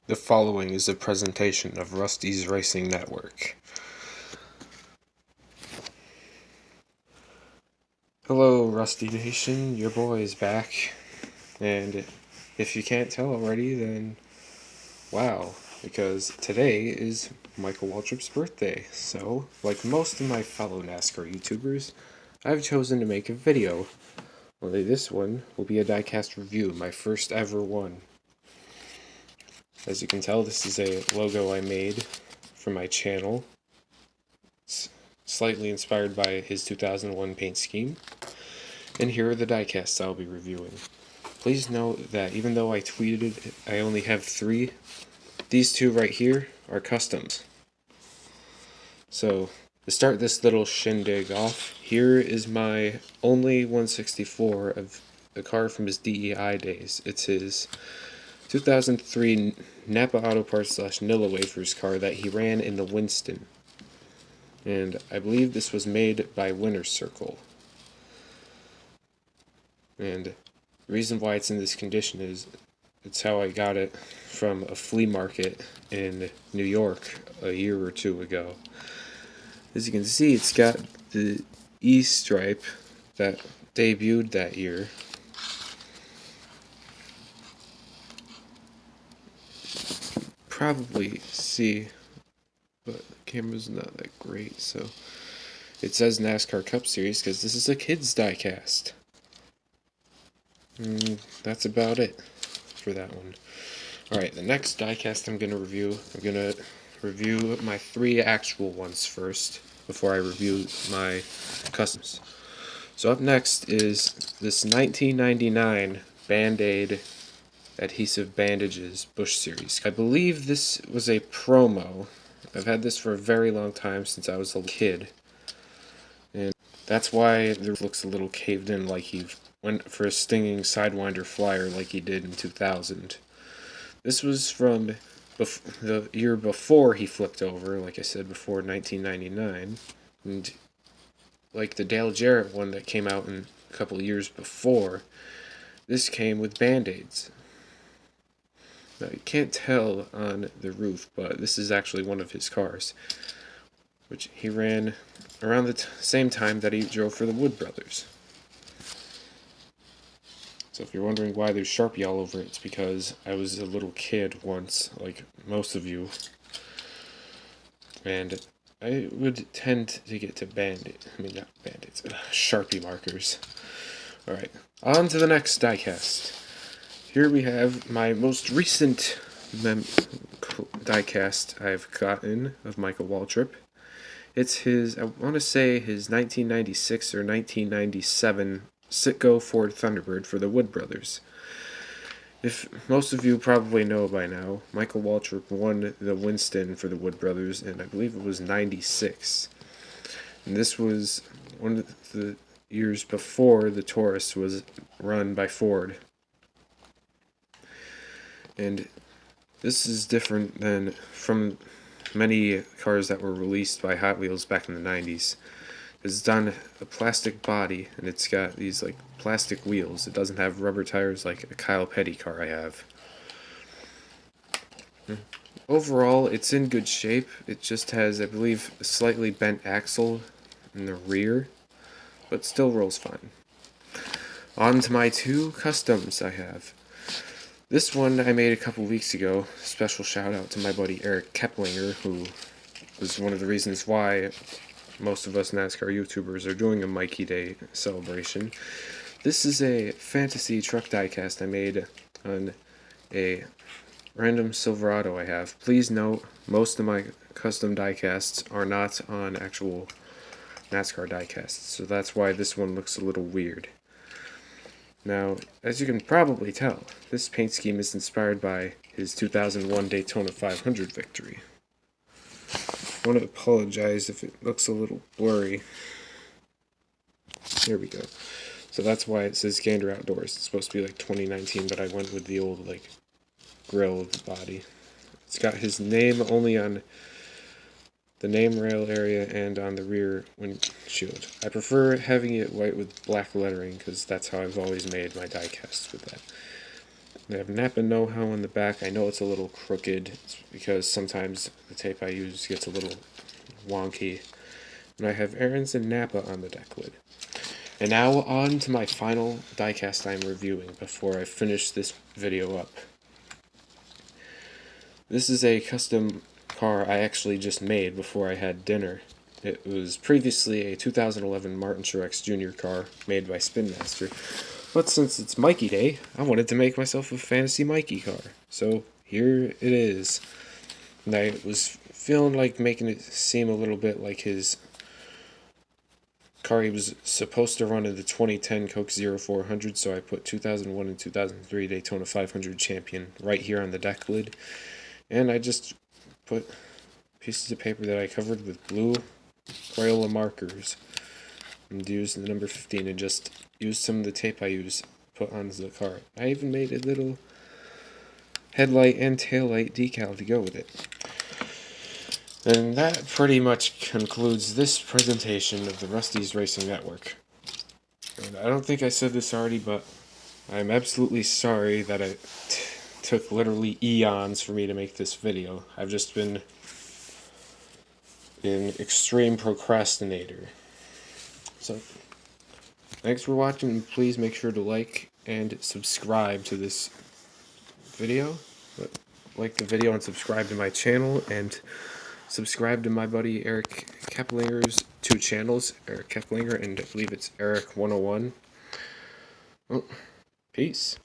The following is a presentation of Rusty's Racing Network. Hello, Rusty Nation. Your boy is back. And if you can't tell already, then wow, because today is Michael Waltrip's birthday. So, like most of my fellow NASCAR YouTubers, I've chosen to make a video. Only this one will be a diecast review, my first ever one. As you can tell, this is a logo I made for my channel. It's slightly inspired by his 2001 paint scheme. And here are the diecasts I'll be reviewing. Please note that even though I tweeted I only have 3, these 2 right here are customs. So, to start this little shindig off, here is my only 164 of a car from his DEI days. It's his 2003 Napa Auto Parts / Nilla Wafers car that he ran in the Winston. And I believe this was made by Winner's Circle. And the reason why it's in this condition is it's how I got it from a flea market in New York a year or 2 ago. As you can see, it's got the E stripe that debuted that year. Probably see, but the camera's not that great, so it says NASCAR Cup Series because this is a kids diecast. That's about it for that one. Alright, the next diecast I'm going to review my 3 actual ones first before I review my customs. So up next is this 1999 Band-Aid Adhesive Bandages Bush Series. I believe this was a promo. I've had this for a very long time, since I was a kid. And that's why it looks a little caved in, like he went for a stinging Sidewinder flyer like he did in 2000. This was from the year before he flipped over, like I said before, 1999. And like the Dale Jarrett one that came out in a couple of years before, this came with Band-Aids. Now, you can't tell on the roof, but this is actually one of his cars, which he ran around the same time that he drove for the Wood Brothers. So if you're wondering why there's Sharpie all over it, it's because I was a little kid once, like most of you, and I would tend to get to Sharpie markers. Alright, on to the next diecast. Here we have my most recent diecast I've gotten of Michael Waltrip. It's his, I want to say his 1996 or 1997 Citgo Ford Thunderbird for the Wood Brothers. If most of you probably know by now, Michael Waltrip won the Winston for the Wood Brothers, and I believe it was 96. And this was one of the years before the Taurus was run by Ford. And this is different than from many cars that were released by Hot Wheels back in the 90s. It's done a plastic body, and it's got these like plastic wheels. It doesn't have rubber tires like a Kyle Petty car I have. Overall, it's in good shape. It just has, I believe, a slightly bent axle in the rear, but still rolls fine. On to my 2 customs I have. This one I made a couple weeks ago. Special shout out to my buddy Eric Keplinger, who was one of the reasons why most of us NASCAR YouTubers are doing a Mikey Day celebration. This is a fantasy truck diecast I made on a random Silverado I have. Please note, most of my custom diecasts are not on actual NASCAR diecasts, so that's why this one looks a little weird. Now, as you can probably tell, this paint scheme is inspired by his 2001 Daytona 500 victory. I want to apologize if it looks a little blurry. There we go. So that's why it says Gander Outdoors. It's supposed to be like 2019, but I went with the old like grill of the body. It's got his name only on the name rail area and on the rear windshield. I prefer having it white with black lettering because that's how I've always made my diecasts with that. I have Napa know-how in the back. I know it's a little crooked. It's because sometimes the tape I use gets a little wonky. And I have Aaron's and Napa on the deck lid. And now on to my final diecast I'm reviewing before I finish this video up. This is a custom car I actually just made before I had dinner. It was previously a 2011 Martin Truex Jr. car made by Spin Master. But since it's Mikey Day, I wanted to make myself a fantasy Mikey car. So here it is. And I was feeling like making it seem a little bit like his car he was supposed to run in the 2010 Coke 0400, so I put 2001 and 2003 Daytona 500 champion right here on the deck lid. And I just put pieces of paper that I covered with blue Crayola markers and used the number 15 and just used some of the tape I used put onto the car. I even made a little headlight and taillight decal to go with it. And that pretty much concludes this presentation of the Rusty's Racing Network. And I don't think I said this already, but I'm absolutely sorry that it took literally eons for me to make this video. I've just been an extreme procrastinator. So, thanks for watching. Please make sure to like and subscribe to this video. Like the video and subscribe to my channel, and subscribe to my buddy Eric Keplinger's 2 channels, Eric Keplinger and I believe it's Eric 101. Well, peace.